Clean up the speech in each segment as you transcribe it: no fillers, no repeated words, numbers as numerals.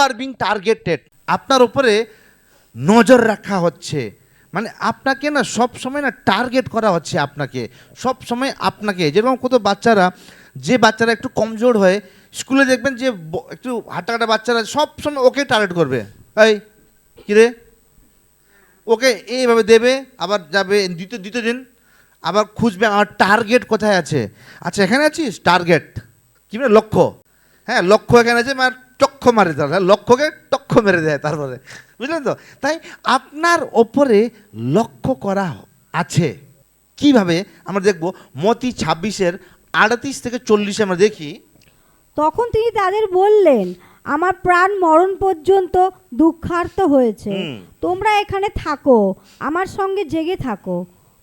Are being targeted, আপনার উপরে নজর রাখা হচ্ছে, মানে আপনাকে না সব সময় না টার্গেট করা হচ্ছে, আপনাকে সব সময় আপনাকে, যেরকম কত বাচ্চারা, যে বাচ্চারা একটু কমজোর হয় স্কুলে দেখবেন যে একটু হাঁটাকাটা বাচ্চারা সব সময় ওকে টার্গেট করবে, এই কিরে ওকে এইভাবে দেবে, আবার যাবে দ্বিতীয় দিন আবার খুঁজবে আমার টার্গেট কোথায় আছে, আচ্ছা এখানে আছিস টার্গেট কি মানে লক্ষ্য, হ্যাঁ লক্ষ্য এখানে আছে, মানে চক্ষ মারে তারা, লক্ষ্যকে টক্ষ মেরে দেয় তারপরে, বুঝলেন তো? তাই আপনার ওপরে লক্ষ্য করা আছে। কিভাবে আমরা দেখব, মতি 26:38-40 আমরা দেখি। তখন তিনি তাদের বললেন, আমার প্রাণ মরণ পর্যন্ত দুঃখার্ত হয়েছে, তোমরা এখানে থাকো, আমার সঙ্গে জেগে থাকো।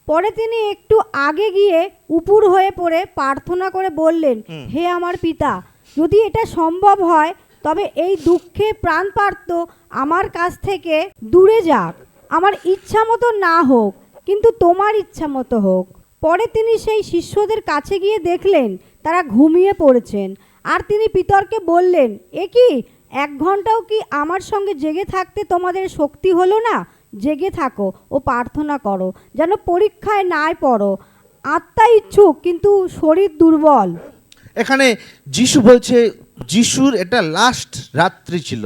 পরে তিনি একটু আগে গিয়ে উপুর হয়ে পড়ে প্রার্থনা করে বললেন, হে আমার পিতা, যদি এটা সম্ভব হয় তবে এই দুঃখে প্রাণপার্থ আমার কাছ থেকে দূরে যাক, আমার ইচ্ছা মতো না হোক কিন্তু তোমার ইচ্ছা মতো হোক। পরে তিনি সেই শিষ্যদের কাছে গিয়ে দেখলেন তারা ঘুমিয়ে পড়েছেন, আর তিনি পিতরকে বললেন, এ কি 1 ঘন্টাও কি আমার সঙ্গে জেগে থাকতে তোমাদের শক্তি হলো না? জেগে থাকো ও প্রার্থনা করো, যেন পরীক্ষায় নাই পড়ো। আত্মা ইচ্ছুক কিন্তু শরীর দুর্বল। এখানে যিশু বলছে, যিশুর এটা লাস্ট রাত্রি ছিল,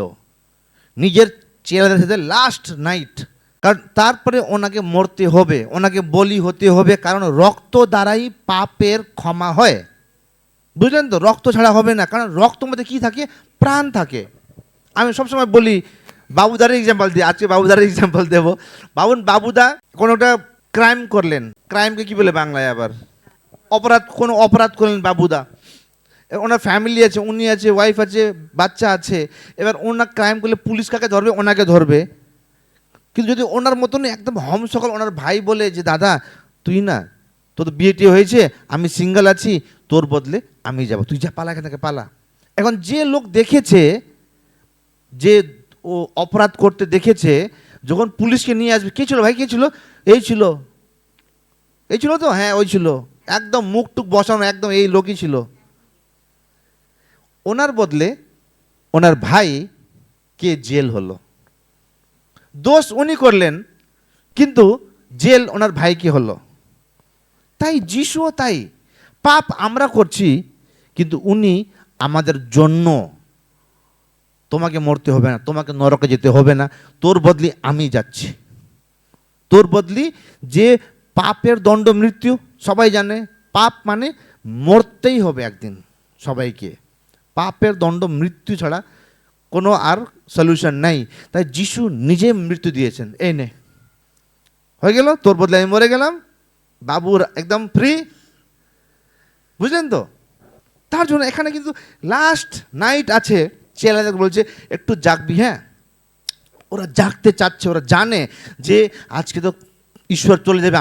নিজের চেহারাদের সাথে লাস্ট নাইট, কারণ তারপরে ওনাকে মরতে হবে, ওনাকে বলি হতে হবে, কারণ রক্ত দ্বারাই পাপের ক্ষমা হয়, বুঝলেন তো? রক্ত ছাড়া হবে না, কারণ রক্তর মধ্যে কী থাকে? প্রাণ থাকে। আমি সবসময় বলি, বাবুদারের এক্সাম্পল দিই, আজকে বাবুদারের এক্সাম্পল দেবো। বাবুদা কোনো একটা ক্রাইম করলেন, ক্রাইমকে কী বলে বাংলায় আবার? কোনো অপরাধ করলেন বাবুদা, ওনার ফ্যামিলি আছে, উনি আছে, ওয়াইফ আছে, বাচ্চা আছে, এবার ওনার ক্রাইম করলে পুলিশ কাকে ধরবে? ওনাকে ধরবে। কিন্তু যদি ওনার মতন একদম সকল ওনার ভাই বলে যে দাদা তুই না, তোর বিয়েটি হয়েছে, আমি সিঙ্গেল আছি, তোর বদলে আমি যাব, তুই যা, পালা এখান থেকে পালা। এখন যে লোক দেখেছে, যে ও অপরাধ করতে দেখেছে, যখন পুলিশকে নিয়ে আসবে, কে ছিল ভাই, কে ছিল? এই ছিল তো, হ্যাঁ ওই ছিল, একদম মুখ টুক বসানো, একদম এই লোকই ছিল। ওনার বদলে ওনার ভাই কে জেল হলো, দোষ উনি করলেন কিন্তু জেল ওনার ভাইকে হলো। তাই যিশুও তাই, পাপ আমরা করছি কিন্তু উনি আমাদের জন্য, তোমাকে মরতে হবে না, তোমাকে নরকে যেতে হবে না, তোর বদলি আমি যাচ্ছি, তোর বদলি। যে পাপের দণ্ড মৃত্যু, সবাই জানে পাপ মানে মরতেই হবে একদিন সবাইকে, পাপের দণ্ড মৃত্যু ছাড়া কোনো আর সলিউশন নাই। তাই যিশু নিজে মৃত্যু দিয়েছেন, এই নে হয়ে গেল, তোর বদলে আমি মরে গেলাম, বাবুর একদম ফ্রি, বুঝলেন তো? তার জন্য এখানে কিন্তু লাস্ট নাইট আছে, ছেলেদের বলছে একটু জাগবি, হ্যাঁ ওরা জাগতে চাচ্ছে, ওরা জানে যে আজকে তো ঈশ্বর চলে যাবে,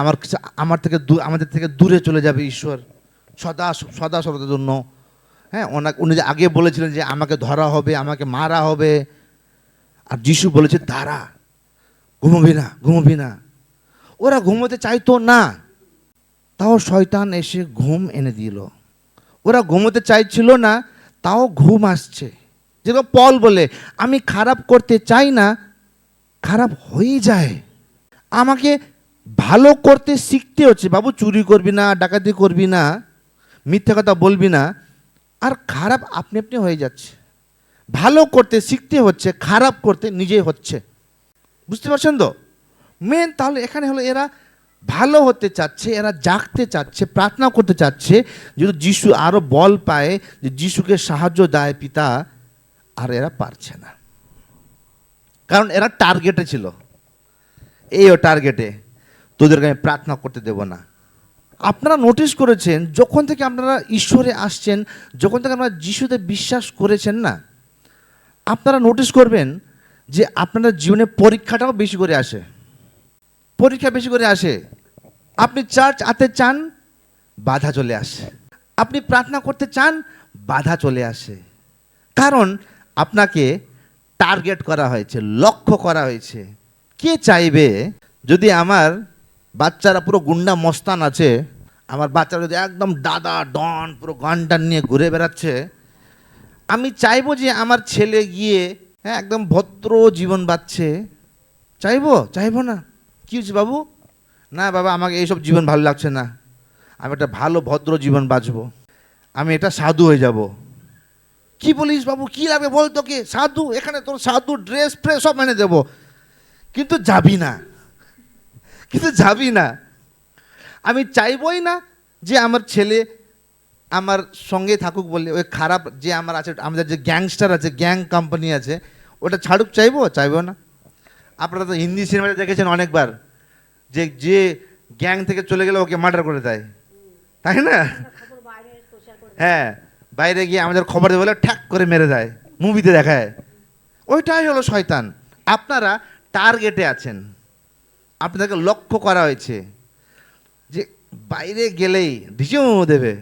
আমাদের থেকে দূরে চলে যাবে ঈশ্বর সদা সর্বদার জন্য। হ্যাঁ, উনি যে আগে বলেছিলেন যে আমাকে ধরা হবে, আমাকে মারা হবে, আর যিশু বলেছে দাঁড়া, ঘুমোবি না। ওরা ঘুমোতে চাইতো না, তাও শয়তান এসে ঘুম এনে দিল। ওরা ঘুমোতে চাইছিল না, তাও ঘুম আসছে। যেরকম পল বলে, আমি খারাপ করতে চাই না, খারাপ হয়ে যায়। আমাকে ভালো করতে শিখতে হচ্ছে, বাবু চুরি করবি না, ডাকাতি করবি না, মিথ্যা কথা বলবি না, আর খারাপ আপনি আপনি হয়ে যাচ্ছে। ভালো করতে শিখতে হচ্ছে, খারাপ করতে নিজেই হচ্ছে, বুঝতে পারছেন তো মেন? তাহলে এখানে হলো এরা ভালো হতে চাচ্ছে, এরা জাগতে চাচ্ছে, প্রার্থনা করতে চাচ্ছে, যদি যিশু আরও বল পায়, যে যিশুকে সাহায্য দেয় পিতা, আর এরা পারছে না, কারণ এরা টার্গেটে ছিল, এইও টার্গেটে, তোদেরকে আমি প্রার্থনা করতে দেব না। আপনারা নোটিস করেছেন, যখন থেকে আপনারা ঈশ্বরে আসছেন, যখন থেকে আপনারা যিশুতে বিশ্বাস করেছেন না, আপনারা নোটিস করবেন যে আপনাদের জীবনে পরীক্ষাটাও বেশি করে আসে, পরীক্ষা বেশি করে আসে। আপনি চার্চ আতে চান, বাধা চলে আসে, আপনি প্রার্থনা করতে চান, বাধা চলে আসে, কারণ আপনাকে টার্গেট করা হয়েছে, লক্ষ্য করা হয়েছে। কে চাইবে যদি আমার বাচ্চারা পুরো গুন্ডা মস্তান আছে, আমার বাচ্চারা যদি একদম দাদা ডন পুরো গান টান নিয়ে ঘুরে বেড়াচ্ছে, আমি চাইবো যে আমার ছেলে গিয়ে হ্যাঁ, একদম ভদ্র জীবন বাঁচছে, চাইবো না। কি হচ্ছে বাবু? না বাবা, আমাকে এইসব জীবন ভালো লাগছে না, আমি একটা ভালো ভদ্র জীবন বাঁচবো, আমি এটা সাধু হয়ে যাব। কি বলিস বাবু, কি লাগবে বল, তোকে সাধু, এখানে তোর সাধু ড্রেস ফ্রেস সব এনে দেবো, কিন্তু যাবি না। আমি চাইবই না যে আমার ছেলে আমার সঙ্গে থাকুক বলে ওই খারাপ যে আমার আছে, আমাদের যে গ্যাংস্টার আছে, গ্যাং কোম্পানি আছে, ওটা ছাড়ুক, চাইবো না। আপনারা তো হিন্দি সিনেমাতে দেখেছেন অনেকবার, যে গ্যাং থেকে চলে গেলে ওকে মার্ডার করে দেয়, তাই না? হ্যাঁ, বাইরে গিয়ে আমাদের খবর দিয়ে বলে ঠ্যাক করে মেরে দেয়, মুভিতে দেখায়। ওইটাই হলো শয়তান। আপনারা টার্গেটে আছেন, আপনাদেরকে লক্ষ্য করা হয়েছে যে বাইরে গেলেই ঢিসিউ দেবে,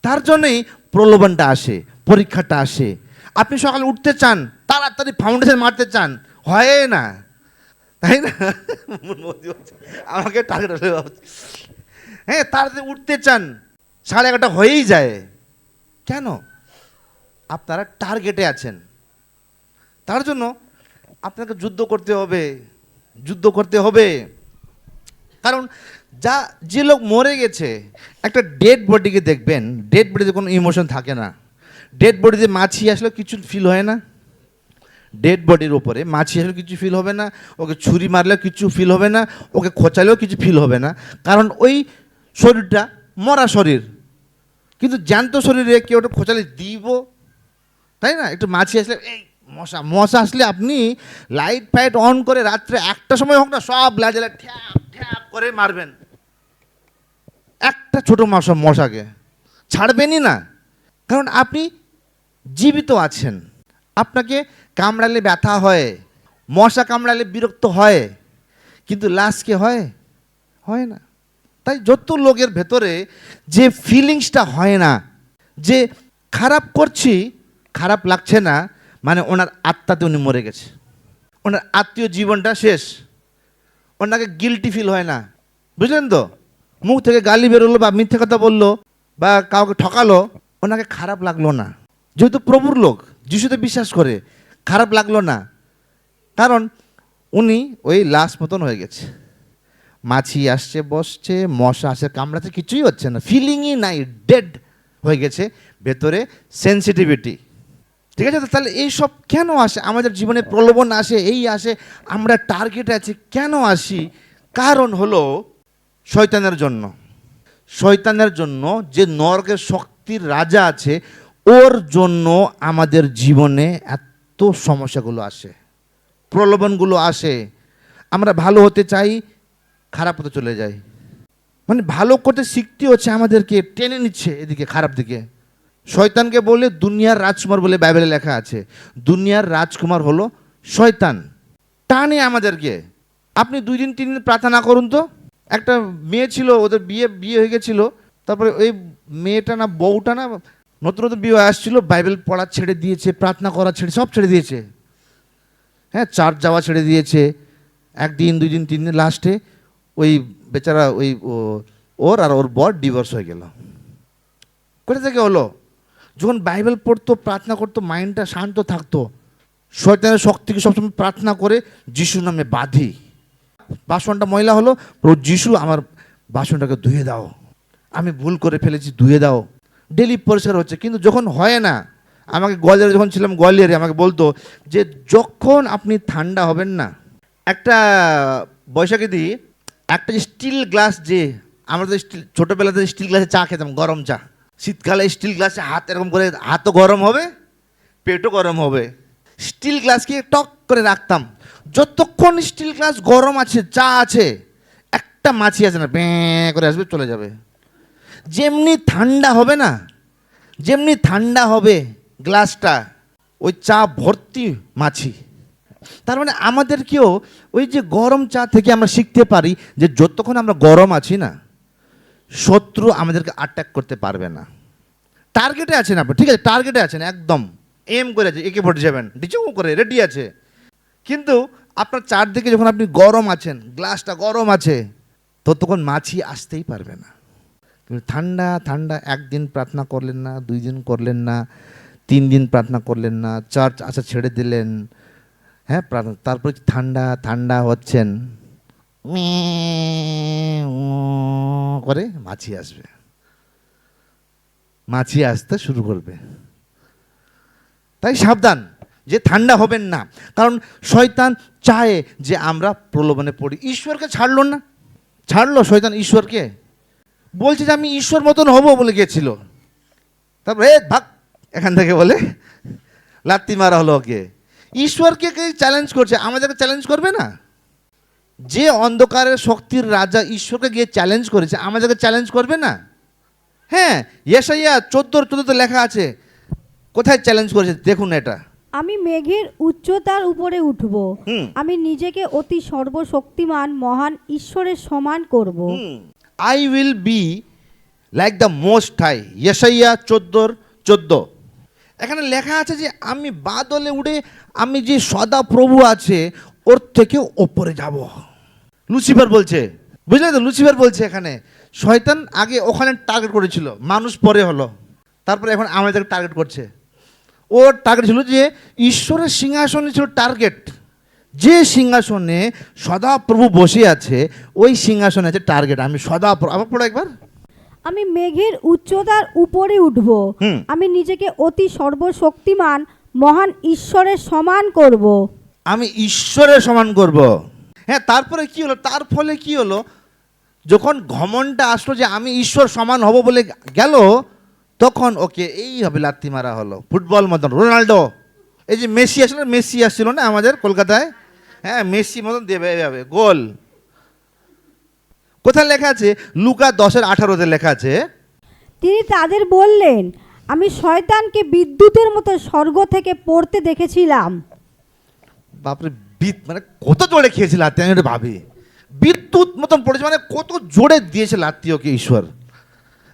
তার জন্যই প্রলোভনটা আসে, পরীক্ষাটা আসে। আপনি সকালে উঠতে চান, তাড়াতাড়ি ফাউন্ডেশন মারতে চান, হয় না, তাই না? আমাকে টার্গেট, হ্যাঁ, তাড়াতাড়ি উঠতে চান, 11:30 হয়েই যায়। কেন? আপনারা টার্গেটে আছেন। তার জন্য আপনাকে যুদ্ধ করতে হবে। কারণ যে লোক মরে গেছে, একটা ডেড বডিকে দেখবেন, ডেড বডিতে কোনো ইমোশন থাকে না। ডেড বডিতে মাছি আসলে কিছু ফিল হয় না, ডেড বডির ওপরে মাছি আসলে কিছু ফিল হবে না, ওকে ছুরি মারলেও কিছু ফিল হবে না, ওকে খোঁচালেও কিছু ফিল হবে না, কারণ ওই শরীরটা মরা শরীর। কিন্তু জ্যান্ত শরীরে কেউ ওটা খোঁচালে দিব, তাই না? একটু মাছি আসলে, এই মশা আসলে আপনি লাইট ফাইট অন করে রাত্রে 1টার সময় হোক না, সব লাইট ঠ্যাপ ঠ্যাপ করে মারবেন, একটা ছোট মশাকে ছাড়বেনই না। কারণ আপনি জীবিত আছেন, আপনাকে কামড়ালে ব্যথা হয়, মশা কামড়ালে বিরক্ত হয়, কিন্তু লাশকে হয় না। তাই যত লোকের ভেতরে যে ফিলিংসটা হয় না, যে খারাপ করছি, খারাপ লাগছে না, মানে ওনার আত্মাতে উনি মরে গেছে, ওনার আত্মীয় জীবনটা শেষ, ওনাকে গিল্টি ফিল হয় না। বুঝলেন তো? মুখ থেকে গালি বেরোলো বা মিথ্যে কথা বললো বা কাউকে ঠকালো, ওনাকে খারাপ লাগলো না, যেহেতু প্রভুর লোক, যিশুতে বিশ্বাস করে, খারাপ লাগলো না, কারণ উনি ওই লাশ মতন হয়ে গেছে। মাছি আসছে, বসছে, মশা আসে, কামড়াচ্ছে, কিছুই হচ্ছে না, ফিলিংই নাই, ডেড হয়ে গেছে ভেতরে, সেন্সিটিভিটি। ঠিক আছে? তো তাহলে এইসব কেন আসে আমাদের জীবনে? প্রলোভন আসে, এই আসে, আমরা টার্গেটে আছি, কেন আসি? কারণ হলো শয়তানের জন্য, যে নরকের শক্তির রাজা আছে, ওর জন্য আমাদের জীবনে এত সমস্যাগুলো আসে, প্রলোভনগুলো আসে। আমরা ভালো হতে চাই, খারাপ হতে চলে যাই, মানে ভালো করতে শিখতে হচ্ছে, আমাদেরকে টেনে নিচ্ছে এদিকে খারাপ দিকে। শয়তানকে বলে দুনিয়ার রাজকুমার বলে বাইবেলে লেখা আছে, দুনিয়ার রাজকুমার হলো শয়তান, টানে আমাদেরকে। আপনি 2 দিন 3 দিন প্রার্থনা করুন তো। একটা মেয়ে ছিল, ওদের বিয়ে হয়ে গেছিলো, তারপরে ওই মেয়েটা না, বউটা না, নতুন বিয়ে আসছিল, বাইবেল পড়া ছেড়ে দিয়েছে, প্রার্থনা করা সব ছেড়ে দিয়েছে, হ্যাঁ, চার্চ যাওয়া ছেড়ে দিয়েছে। 1 দিন 2 দিন 3 দিন, লাস্টে ওই বেচারা ওই ওর আর ওর বর ডিভোর্স হয়ে গেল। কোথা থেকে হলো? যখন বাইবেল পড়তো, প্রার্থনা করতো, মাইন্ডটা শান্ত থাকতো, শয়তানের শক্তিকে সবসময় প্রার্থনা করে যিশুর নামে বাঁধি। বাসনটা ময়লা হলো, প্রভু যিশু আমার বাসনটাকে ধুয়ে দাও, আমি ভুল করে ফেলেছি, ধুয়ে দাও, ডেলি পরিষ্কার হচ্ছে। কিন্তু যখন হয় না, আমাকে গোয়ালিয়রে যখন ছিলাম, গোয়ালিয়রে আমাকে বলতো যে যখন আপনি ঠান্ডা হবেন না, একটা বৈশাখী দিয়ে একটা যে স্টিল গ্লাস, যে আমরা তো ছোটোবেলাতে স্টিল গ্লাসে চা খেতাম, গরম চা, শীতকালে স্টিল গ্লাসে হাত এরকম করে, হাতও গরম হবে, পেটও গরম হবে, স্টিল গ্লাসকে টক করে রাখতাম, যতক্ষণ স্টিল গ্লাস গরম আছে, চা আছে, একটা মাছি আছে না, ব্যাঁ করে আসবে, চলে যাবে। যেমনি ঠান্ডা হবে গ্লাসটা, ওই চা ভর্তি মাছি। তার মানে আমাদেরকেও ওই যে গরম চা থেকে আমরা শিখতে পারি যে যতক্ষণ আমরা গরম আছি না, শত্রু আমাদেরকে অ্যাটাক করতে পারবে না। টার্গেটে আছেন আপনি, ঠিক আছে, টার্গেটে আছেন, একদম এম করে আছে, AK-47 ডিচু করে রেডি আছে, কিন্তু আপনার চারদিকে যখন আপনি গরম আছেন, গ্লাসটা গরম আছে, ততক্ষণ মাছি আসতেই পারবে না। কিন্তু ঠান্ডা 1 দিন প্রার্থনা করলেন না, 2 দিন করলেন না, 3 দিন প্রার্থনা করলেন না, চার্চ আসা ছেড়ে দিলেন, হ্যাঁ প্রার্থনা, তারপরে ঠান্ডা ঠান্ডা হচ্ছেন, করে মাছি আসবে, মাছি আসতে শুরু করবে। তাই সাবধান যে ঠান্ডা হবেন না, কারণ শয়তান চায় যে আমরা প্রলোভনে পড়ি। ঈশ্বরকে ছাড়লো না, ছাড়লো শয়তান ঈশ্বরকে, বলছে যে আমি ঈশ্বর মতন হব বলে গেছিল, তারপরে ভাগ এখান থেকে বলে লাত্তি মারা হলো ওকে। ঈশ্বরকে চ্যালেঞ্জ করছে, আমাদেরকে চ্যালেঞ্জ করবে না? যে অন্ধকারের শক্তির রাজা ঈশ্বরকে গিয়ে চ্যালেঞ্জ করেছে, আমাদেরকে চ্যালেঞ্জ করবে না? হ্যাঁ, ইয়েশাইয়া 14:14 লেখা আছে, কোথায় চ্যালেঞ্জ করেছে দেখুন এটা। আমি মেঘের উচ্চতার উপরে উঠব, আমি নিজেকে অতি সর্বশক্তিমান মহান ঈশ্বরের সমান করব। I will be like the most high, ইয়েশাইয়া 14:14। এখানে লেখা আছে যে আমি বাদলে উড়ে, আমি যে সদা প্রভু আছে ওর থেকে ওপরে যাব। লুসিফার বলছে, বুঝলে তো? লুসিফার বলছে এখানে, শয়তান আগে ওখানে টার্গেট করেছিল, মানুষ পরে হলো, তারপরে এখন আমাদেরকে টার্গেট করছে। ওর টার্গেট ছিল যে ঈশ্বরের সিংহাসনে ছিল টার্গেট, যে সিংহাসনে সদাপ্রভু বসে আছে ওই সিংহাসনে আছে টার্গেট, আমি সদাপ্রভু। আবার পড়ো একবার। আমি মেঘের উচ্চতার উপরে উঠব, আমি নিজেকে অতি সর্বশক্তিমান মহান ঈশ্বরের সমান করব। আমি ঈশ্বরের সমান করব। হ্যাঁ, তারপরে কি হলো? তার ফলে কি হলো? যখন ঘমনটা আসলো যে আমি ঈশ্বর সমান হব বলে গেল, তখন ওকে এইভাবে লাত্তি মারা হলো, ফুটবল মতন। রোনাল্ডো, এই যে মেসি আসলে, মেসি আসছিল না আমাদের কলকাতায়, হ্যাঁ মেসি মতন দেবে এইভাবে গোল। কোথায় লেখা আছে? লুকা 10:18 লেখা আছে, তিনি তাদের বললেন, আমি শয়তানকে বিদ্যুতের মতো স্বর্গ থেকে পড়তে দেখেছিলাম। বাপরে, মানে কত জোরে খেয়েছে লাত্তি, আমি এটা ভাবি। বিদ্যুৎ মতন পড়েছে মানে কত জোরে দিয়েছে লাত্তি ওকে ঈশ্বর।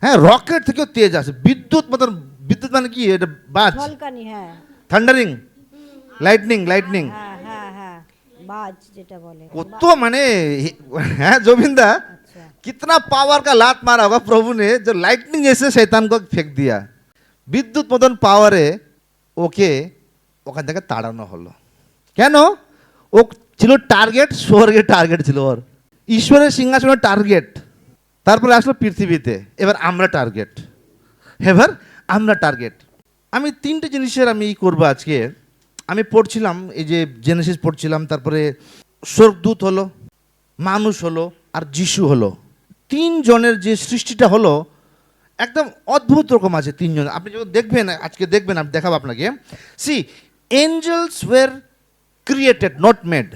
হ্যাঁ, রকেট থেকেও তেজ আছে, বিদ্যুৎ মতন। বিদ্যুৎ মানে কি? এটা বাজ, ঝলকানি, হ্যাঁ, থান্ডারিং, লাইটনিং, লাইটনিং, হ্যাঁ হ্যাঁ হ্যাঁ, বাজ যেটা বলে। কত মানে, হ্যাঁ জবিন্দা, कितना पावर का लात मारा होगा प्रभु ने, जो लाइटनिंग जैसे शैतान को फेंक दिया। বিদ্যুৎ মতন পাওয়ারে ওকে ওখান থেকে তাড়ানো হলো। কেন? ও ছিল টার্গেট, স্বর্গের টার্গেট ছিল ওর, ঈশ্বরের সিংহাসনের টার্গেট। তারপরে আসলো পৃথিবীতে, এবার আমরা টার্গেট, এবার আমরা টার্গেট। আমি তিনটে জিনিসের আমি করবো আজকে। আমি পড়ছিলাম, এই যে জেনেসিস পড়ছিলাম, তারপরে স্বর্গদূত হলো, মানুষ হলো, আর যিশু হলো। তিনজনের যে সৃষ্টিটা হলো একদম অদ্ভুত রকম আছে তিনজন। আপনি যখন দেখবেন, আজকে দেখবেন, আমি দেখাবো আপনাকে। See, angels were created, not made.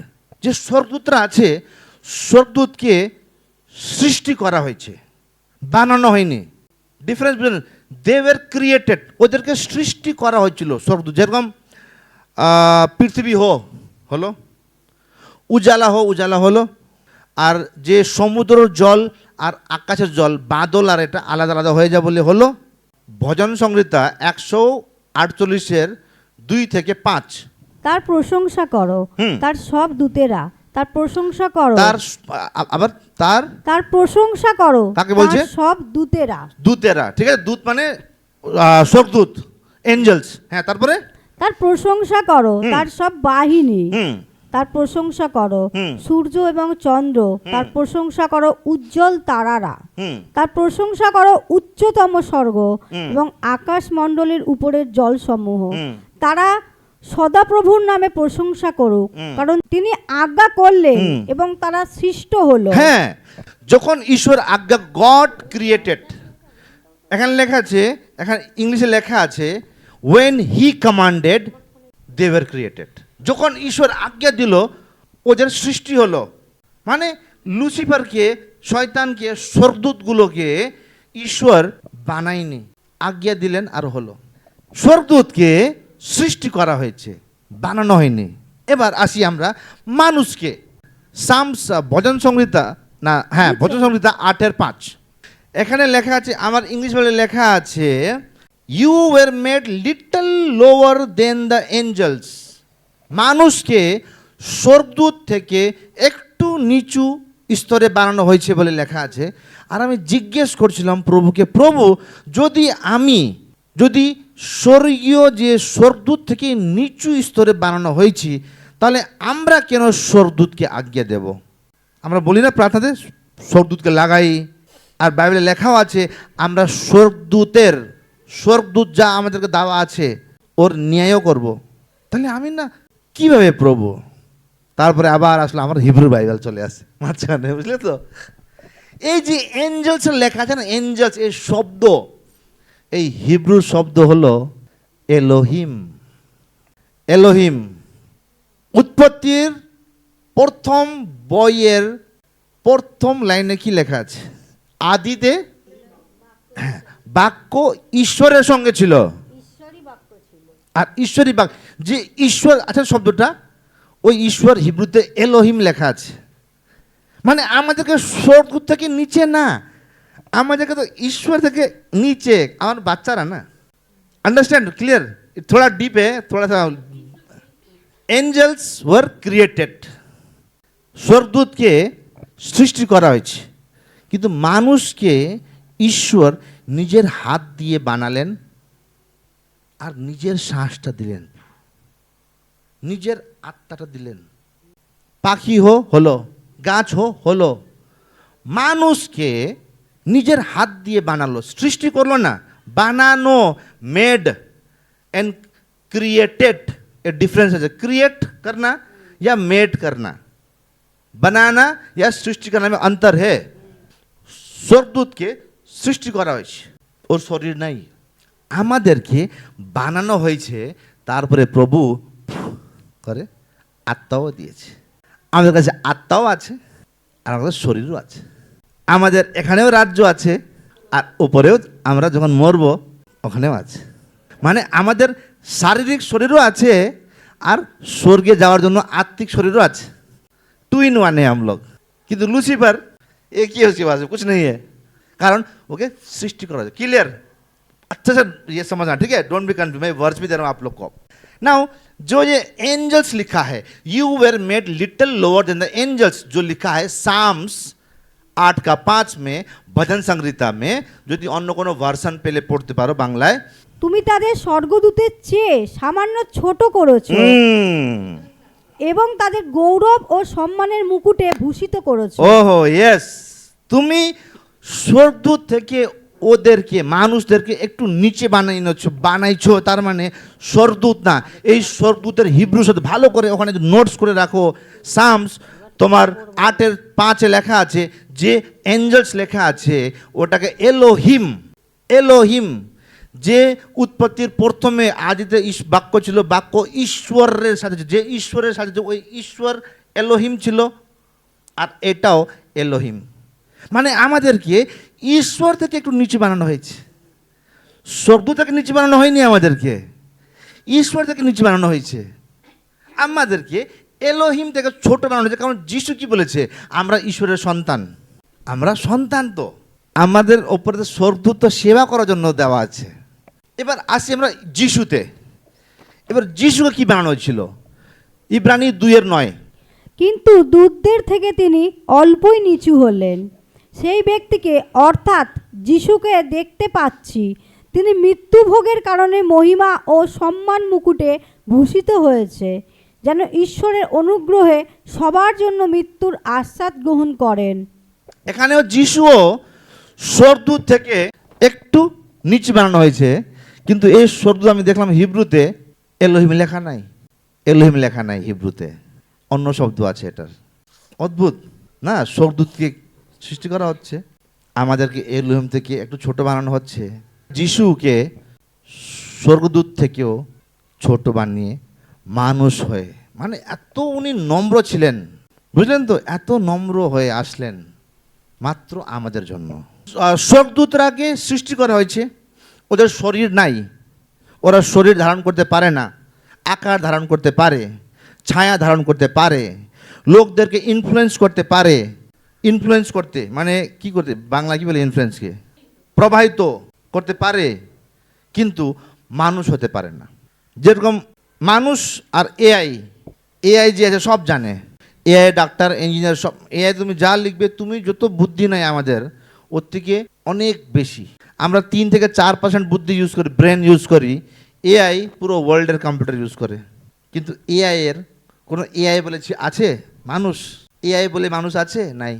যে স্বর্গদূতরা আছে, স্বর্গদূতকে সৃষ্টি করা হয়েছে, বানানো হয়নি। ডিফারেন্স বুঝলেন? দে ওয়ার ক্রিয়েটেড, ওদেরকে সৃষ্টি করা হয়েছিল স্বর্গদূত। যেরকম পৃথিবী হলো, উজালা হলো, আর যে সমুদ্র জল আর আকাশের জল, বাদল আর এটা আলাদা আলাদা হয়ে যায় বলে হলো। ভজন সংহিতা 148:2-5। তার প্রশংসা করো, তার সব দূতেরা, তার প্রশংসা করো, আবার তার প্রশংসা করো, কাকে বলছে? সব দূতেরা। দূতেরা, ঠিক আছে, দূত মানে স্বর্গদূত, এঞ্জেলস। হ্যাঁ, তারপরে তার প্রশংসা করো, তার সব বাহিনী, তার প্রশংসা করো সূর্য এবং চন্দ্র, তার প্রশংসা করো উজ্জ্বল তারারা, তার প্রশংসা করো উচ্চতম স্বর্গ এবং আকাশ মণ্ডলের উপরের জলসমূহ। তারা সদাপ্রভুর নামে প্রশংসা করুক, কারণ তিনি আজ্ঞা করলেন এবং তারা সৃষ্ট হলো। হ্যাঁ, যখন ঈশ্বর আজ্ঞা, গড ক্রিয়েটেড। এখানে লেখা আছে, এখানে ইংলিশে লেখা আছে, when he commanded they were created। যখন ঈশ্বর আজ্ঞা দিল ওদের সৃষ্টি হলো। মানে লুসিফারকে, শয়তানকে, স্বর্গদূতগুলোকে ঈশ্বর বানায়নি, আজ্ঞা দিলেন আর হলো। স্বর্গদূতকে সৃষ্টি করা হয়েছে, বানানো হয়নি। এবার আসি আমরা মানুষকে। সামস, ভজন সংহিতা, না হ্যাঁ ভজন সংহিতা 8:5। এখানে লেখা আছে, আমার ইংলিশ বলে লেখা আছে, you were made little lower than the angels. মানুষকে স্বর্গদূত থেকে একটু নিচু স্তরে বানানো হয়েছে বলে লেখা আছে। আর আমি জিজ্ঞেস করছিলাম প্রভুকে, প্রভু যদি স্বর্গীয় যে স্বর্গদূত থেকে নিচু স্তরে বানানো হয়েছি, তাহলে আমরা কেন স্বর্গদূতকে আজ্ঞা দেব? আমরা বলি না প্রার্থনাতে স্বর্গদূতকে লাগাই, আর বাইবেলে লেখাও আছে আমরা স্বর্গদূত যা আমাদেরকে দেওয়া আছে ওর ন্যায়ও করব। তাহলে আমি না কিভাবে প্রভু? তারপরে আবার আসলে আমার হিব্রু বাইবেল চলে আসে মাঝখানে, বুঝলে তো? এই যে এঞ্জেলসের লেখা আছে না, এঞ্জেলস এই শব্দ, এই হিব্রু শব্দ হলো এলোহিম। এলোহিম উৎপত্তির প্রথম বইয়ের প্রথম লাইনে কি লেখা আছে? আদিতে বাক্য ঈশ্বরের সঙ্গে ছিল, আর ঈশ্বরী বাক্য যে ঈশ্বর আছে শব্দটা, ওই ঈশ্বর হিব্রুতে এলোহিম লেখা আছে। মানে আমাদেরকে স্বর্গদূত থেকে নিচে না, আমাদেরকে তো ঈশ্বর থেকে নিচে, আমার বাচ্চারা না। আন্ডারস্ট্যান্ড? ক্লিয়ার? थोड़ा डीप है, थोड़ा सा। এঞ্জেলস ওয়ার ক্রিয়েটেড, স্বর্গদূতকে সৃষ্টি করা হয়েছে, কিন্তু মানুষকে ঈশ্বর নিজের হাত দিয়ে বানালেন আর নিজের শ্বাসটা দিলেন, নিজের আত্মাটা দিলেন। পাখি হলো, গাছ হলো। মানুষকে নিজের হাত দিয়ে বানালো, সৃষ্টি করলো না, বানানো, made and created. A difference है, क्रिएट करना या मेड करना, बनाना या सृष्टि करना में अंतर है। স্বর্গদূতকে সৃষ্টি করা হয়েছে, ওর শরীর নাই, আমাদেরকে বানানো হয়েছে, তারপরে প্রভু করে আত্মাও দিয়েছে। আমাদের কাছে আত্মাও আছে আর আমাদের শরীরও আছে, আমাদের এখানেও রাজ্য আছে, আর উপরেও আমরা যখন মরব ওখানেও আছে। মানে আমাদের শারীরিক শরীরও আছে আর স্বর্গে যাওয়ার জন্য আত্মিক শরীরও আছে। टू इन वन है हम लोग। কিন্তু লুসিফার एक ही है, उसके पास कुछ नहीं है, कारण ओके सृष्टि करा। क्लियर? अच्छा से ये समझना, ठीक है? डोंट बी कंफ्यूज, मैं वर्ड्स भी दे रहा हूँ आप लोग को। नाउ जो ये एंजल्स लिखा है, you were made little lower than the angels, जो लिखा है साम्स 8:5 में, भजन संहिता में। যদি অন্য কোনো ভার্সন পেলে পড়তে পারো বাংলায়। তুমি তাদের স্বর্গদূতের চেয়ে সামান্য ছোট করেছো এবং তাদের গৌরব ও সম্মানের মুকুটে ভূষিত করেছো। ওহো ইয়েস, তুমি স্বর্গদূত থেকে ওদেরকে, মানুষদেরকে একটু নিচে বানাইছো। তার মানে স্বর্গদূত না, এই স্বর্গদূতের হিব্রু শব্দ ভালো করে ওখানে নোটস করে রাখো। সামস তোমার 8:5 লেখা আছে, যে এঞ্জেলস লেখা আছে ওটাকে এলোহিম। এলোহিম যে উৎপত্তির প্রথমে আদিতে বাক্য ছিল, বাক্য ঈশ্বরের সাথে, যে ঈশ্বরের সাথে ওই ঈশ্বর এলোহিম ছিল, আর এটাও এলোহিম। মানে আমাদেরকে ঈশ্বর থেকে একটু নিচে বানানো হয়েছে, স্বর্গদূত থেকে নিচে বানানো হয়নি, আমাদেরকে ঈশ্বর থেকে নিচে বানানো হয়েছে। আমাদেরকে এলোহিম থেকে ছোট বানানো হয়েছে, কারণ যিশু কি বলেছে? আমরা ঈশ্বরের সন্তান, আমরা সন্তান, তো আমাদের ওপরে স্বর্গদূত সেবা করার জন্য দেওয়া আছে। এবার আসি আমরা যিশুতে। এবার যিশুকে কি বানানো হয়েছিল? ইব্রানি 2:9, কিন্তু দূতদের থেকে তিনি অল্পই নিচু হলেন। সেই ব্যক্তিকে অর্থাৎ যিশুকে দেখতে পাচ্ছি, তিনি মৃত্যুভোগের কারণে মহিমা ও সম্মান মুকুটে ভূষিত হয়েছে, যেন ঈশ্বরের অনুগ্রহে সবার জন্য মৃত্যুর আশ্বাদ গ্রহণ করেন। এখানেও যিশুও স্বর্গদূত থেকে একটু নিচে বানানো হয়েছে, কিন্তু এই স্বর্গদূত আমি দেখলাম হিব্রুতে এলোহিম লেখা নাই। এলোহিম লেখা নাই হিব্রুতে, অন্য শব্দ আছে এটার। অদ্ভুত না? স্বর্গদূতকে সৃষ্টি করা হচ্ছে, আমাদেরকে এলোহিম থেকে একটু ছোট বানানো হচ্ছে। যিশুকে স্বর্গদূত থেকেও ছোট বানিয়ে মানুষ হয়ে, মানে এত উনি নম্র ছিলেন, বুঝলেন তো? এত নম্র হয়ে আসলেন মাত্র আমাদের জন্য। স্বর্গদূতরাকে সৃষ্টি করা হয়েছে, ওদের শরীর নাই, ওরা শরীর ধারণ করতে পারে না, আকার ধারণ করতে পারে, ছায়া ধারণ করতে পারে, লোকদেরকে ইনফ্লুয়েন্স করতে পারে। ইনফ্লুয়েন্স করতে মানে কি করতে, বাংলা কি বলে ইনফ্লুয়েন্সকে? প্রবাহিত করতে পারে, কিন্তু মানুষ হতে পারে না। যেরকম মানুষ আর এআই, এআই যে আছে সব জানে, এআই ডাক্তার, ইঞ্জিনিয়ার সব। এআই তুমি যা লিখবে, তুমি যত বুদ্ধি নাই আমাদের, ওর থেকে অনেক বেশি। আমরা 3 থেকে 4% বুদ্ধি ইউজ করি, ব্রেন ইউজ করি। এআই পুরো ওয়ার্ল্ডের কম্পিউটার ইউজ করে, কিন্তু এআই এর কোনো এআই বলে আছে মানুষ? এআই বলে মানুষ আছে? নাই,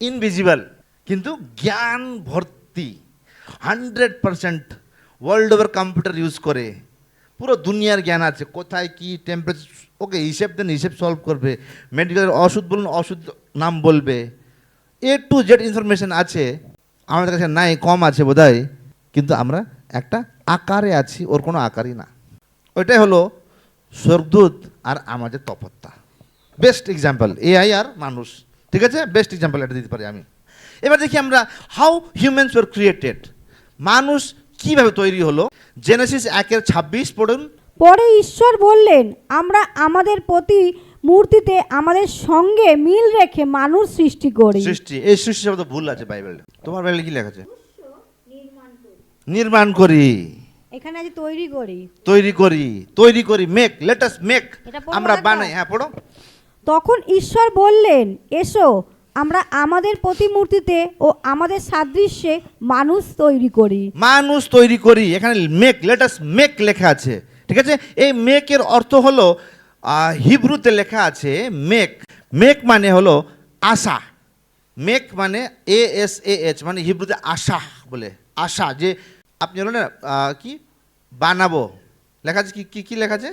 ইনভিজিবল, কিন্তু জ্ঞান ভর্তি, 100% ওয়ার্ল্ড ওভার কম্পিউটার ইউজ করে, পুরো দুনিয়ার জ্ঞান আছে, কোথায় কি টেম্পারেচার, ওকে হিসেব দেন হিসেব সলভ করবে, মেডিকেলের ওষুধ বলুন ওষুধ নাম বলবে, A to Z ইনফরমেশন আছে, আমাদের কাছে নাই, কম আছে বোধহয়, কিন্তু আমরা একটা আকারে আছি, ওর কোনো আকারই না। ওইটাই হলো স্বর্গদূত আর আমাদের তপত্যা। বেস্ট এক্সাম্পল এআই আর মানুষ, ঠিক আছে, বেস্ট এক্সাম্পল এটা দিতে পারি আমি। এবার দেখি আমরা হাউ হিউম্যানস ওয়ার ক্রিয়েটেড, মানুষ কিভাবে তৈরি হলো। জেনেসিস 1:26 পড়ুন। পরে ঈশ্বর বললেন, আমরা আমাদের প্রতি মূর্তিতে আমাদের সঙ্গে মিল রেখে মানুষ সৃষ্টি করি। সৃষ্টি, এই সৃষ্টি শব্দ ভুল আছে বাইবেলে। তোমার বাইবেলে কি লেখা আছে? নির্মাণ করি। এখানে আছে তৈরি করি। তৈরি করি, তৈরি করি, মেক, লেট আস মেক, এটা পড়বো আমরা না তো? বানাই। হ্যাঁ পড়ো। তখন ঈশ্বর বললেন, এসো আমরা আমাদের প্রতিমূর্তিতে ও আমাদের সাদৃশ্যে মানুষ তৈরি করি। মানুষ তৈরি করি, এখানে মেক, লেট আস মেক লেখা আছে, ঠিক আছে। এই মেকের অর্থ হলো হিব্রুতে লেখা আছে মেক, মেক মানে হলো আশা, মেক মানে ASAH, মানে হিব্রুতে আশা বলে, আশা, যে আপনি হলো না কি বানাবো, লেখা আছে কি কি লেখা আছে?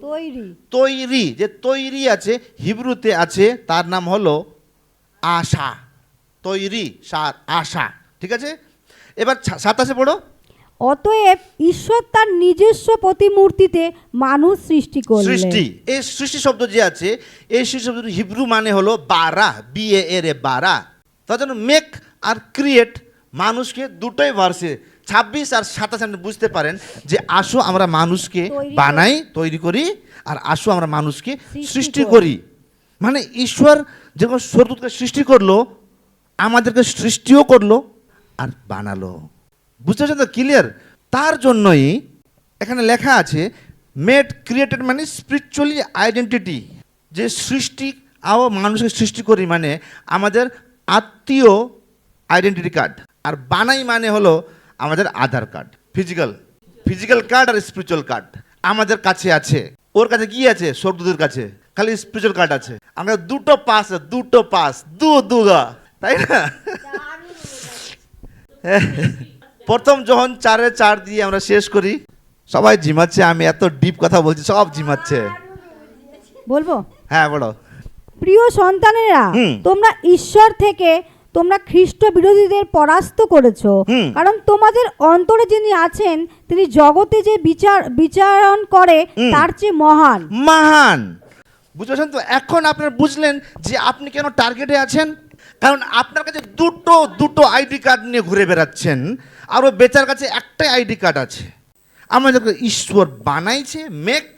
তৈরি। তৈরি, যে তৈরি আছে হিব্রুতে আছে তার নাম হলো আশা, তৈরি, আশা, ঠিক আছে। এবার 27 পড়ো। অতএব ঈশ্বর তার নিজস্ব প্রতিমূর্তিতে মানুষ সৃষ্টি করলেন। সৃষ্টি, এই সৃষ্টি শব্দ যে আছে, এই সৃষ্টি শব্দ হিব্রু মানে হলো বারা, BARA, বারা। তার জন্য মেক আর ক্রিয়েট মানুষকে দুটোই ভার্সে 26 আর 27 আপনি বুঝতে পারেন যে আসো আমরা মানুষকে তৈরি বানাই, তৈরি করি, আর আসো আমরা মানুষকে সৃষ্টি সৃষ্টি করি। করি। মানে ঈশ্বর যখন স্বর্গদূতকে সৃষ্টি করলো, আমাদেরকে সৃষ্টিও করলো আর বানালো। বুঝতে পারছেন তো? ক্লিয়ার? তার জন্যই এখানে লেখা আছে মেড ক্রিয়েটেড, মানে স্পিরিচুয়ালি আইডেন্টিটি, যে সৃষ্টি আও মানুষকে সৃষ্টি করি মানে আমাদের আত্মীয় আইডেন্টিটি কার্ড, আর বানাই মানে হলো আমাদের আধার কার্ড, ফিজিক্যাল কার্ড আর স্পিরিচুয়াল কার্ড আমাদের কাছে আছে। ওর কাছে কি আছে? স্বর্গদূতের কাছে খালি স্পিরিচুয়াল কার্ড আছে। আমরা দুটো পাস দুগা, তাই না? প্রথম যখন 4 দিয়ে আমরা শেষ করি, সবাই ঝিমাচ্ছে, আমি এত ডিপ কথা বলছি, সব ঝিমাচ্ছে। বলবো? হ্যাঁ বলো। প্রিয় সন্তানেরা, তোমরা ঈশ্বর থেকে তোমরা খ্রিস্ট বিরোধীদের পরাস্ত করেছো, কারণ তোমাদের অন্তরে যিনি আছেন তিনি জগতে যে বিচারণ করে তার চেয়ে মহান। বুঝতে পারছেন তো? এখন আপনারা বুঝলেন যে আপনি কেন টার্গেটে আছেন, কারণ আপনার কাছে দুটো আইডি কার্ড নিয়ে ঘুরে বেড়াচ্ছেন, আর ও বেচার কাছে একটাই আইডি কার্ড আছে। আমাদেরকে ঈশ্বর বানাইছে, মেক,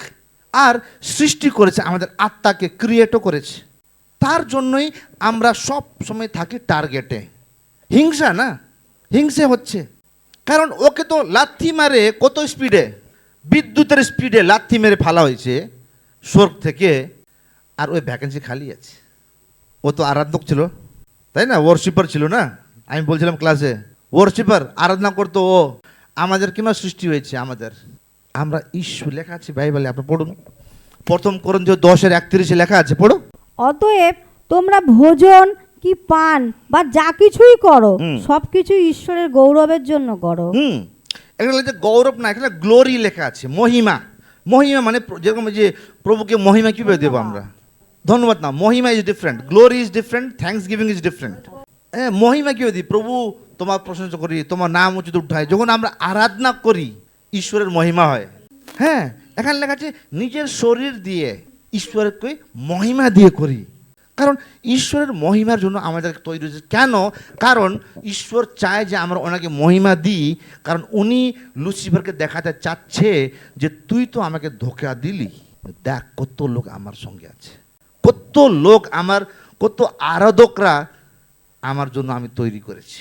আর সৃষ্টি করেছে, আমাদের আত্মাকে ক্রিয়েটও করেছে। তার জন্যই আমরা সব সময় থাকি টার্গেটে। হিংসা না, হিংসে হচ্ছে, কারণ ওকে তো লাথি মারে, কত স্পিডে, বিদ্যুতের স্পিডে লাথি মেরে ফেলা হয়েছে স্বর্গ থেকে, আর ওই ভ্যাকেন্সি খালি আছে। ও তো আরাধক ছিল, তাই না? ওয়ার্শিপার ছিল না? আমি বলছিলাম ক্লাসে, ওয়ার্শিপার, আরাধনা করতো ও। আমাদের কেন সৃষ্টি হয়েছে? আমরা ঈশ্বর লেখা আছে বাইবেলে, আপনি পড়ুন, 1 কোরিন্থীয় 10:31 লেখা আছে, পড়ো। অতএব তোমরা ভোজন কি পান বা যা কিছুই করো সবকিছু ঈশ্বরের গৌরবের জন্য করো। এখানে লেখা গৌরব না, এখানে গ্লোরি লেখা আছে, মহিমা। মহিমা মানে যেরকম যে প্রভুকে মহিমা কিভাবে দেবো আমরা? ধন্যবাদ না, মহিমা is different, glory is different, thanks giving is different. হ্যাঁ, মহিমা কিভাবে দিই? প্রভু তোমার প্রশংসা করি, তোমার নাম উচিত উঠায়, যখন আমরা আরাধনা করি ঈশ্বরের মহিমা হয়। হ্যাঁ, এখানে লেখা আছে নিজের শরীর দিয়ে ঈশ্বরকে মহিমা দিয়ে করি, কারণ ঈশ্বরের মহিমার জন্য আমাদের তৈরি হয়েছে। কেন? কারণ ঈশ্বর চায় যে আমরা ওনাকে মহিমা দিই, কারণ উনি লুসিফারকে দেখাতে চাচ্ছে যে তুই তো আমাকে ধোঁকা দিলি, দেখ কত লোক আমার সঙ্গে আছে, কত লোক আমার, কত আরাধকরা আমার জন্য আমি তৈরি করেছি,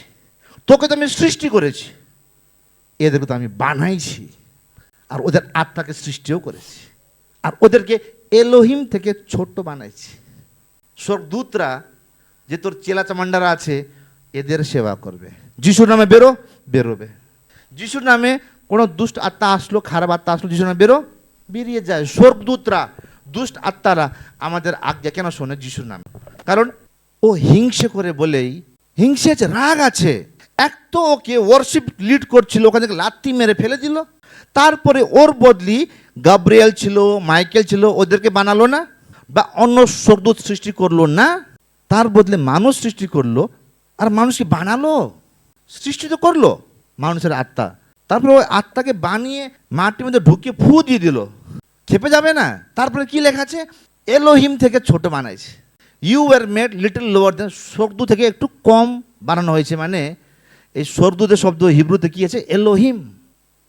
তোকে তো আমি সৃষ্টি করেছি, এদেরকে তো আমি বানাইছি, আর ওদের আত্মাকে সৃষ্টিও করেছি, আর ওদেরকে এলোহিম থেকে ছোট্ট বানাইছি। স্বর্গদূতরা যে তোর চেলা চামান্ডারা আছে এদের সেবা করবে, যিশুর নামে বেরোবে, যিশুর নামে কোনো দুষ্ট আত্মা আসলো, খারাপ আত্মা আসলো, যিশুর নামে বেরিয়ে যায়। স্বর্গদূতরা দুষ্ট আত্মারা আমাদের আজ্ঞা কেন শোনে যিশুর নামে? কারণ ও হিংসে করে বলেই, হিংসে আছে, রাগ আছে। এক তো ওকে ওয়ার্শিপ লিড করছিল, ওখান থেকে লাত্তি মেরে ফেলে দিল, তারপরে ওর বদলি গাব্রিয়েল ছিল, মাইকেল ছিল, ওদেরকে বানালো না, বা অন্য স্বর্গদূত সৃষ্টি করলো না, তার বদলে মানুষ সৃষ্টি করলো। আর মানুষকে বানালো, সৃষ্টি তো করলো মানুষের আত্মা, তারপরে ওই আত্মাকে বানিয়ে মাটির মধ্যে ঢুকিয়ে ফু দিয়ে দিল, খেপে যাবে না? তারপরে কি লেখা আছে? এলোহিম থেকে ছোট বানাইছে, you are made little lower than, স্বর্গদূত থেকে একটু কম বানানো হয়েছে। মানে এই স্বর্গদূতের শব্দ হিব্রুতে কি আছে? এলোহিম,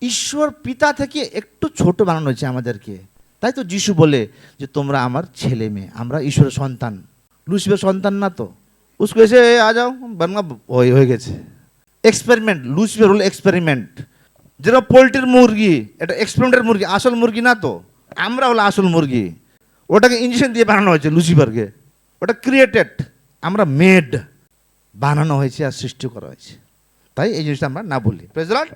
ঈশ্বর পিতা থেকে একটু ছোট বানানো হয়েছে আমাদেরকে। তাই তো যিশু বলে যে তোমরা আমার ছেলে মেয়ে, আমরা ঈশ্বরের সন্তান, লুসিফের সন্তান না তো। উসকো এসে আ যাও বানগা হয়ে গেছে। এক্সপেরিমেন্ট, লুসিফের হলো এক্সপেরিমেন্ট। যেটা পোল্ট্রির মুরগি, এটা এক্সপেরিমেন্টের মুরগি, আসল মুরগি না তো। আমরা হলো আসল মুরগি, ওটাকে ইঞ্জেকশন দিয়ে বানানো হয়েছে লুসিফারকে, ওটা ক্রিয়েটেড, আমরা মেড, বানানো হয়েছে আর সৃষ্টি করা হয়েছে। তাই এই জিনিসটা আমরা না বলি। Praise the Lord.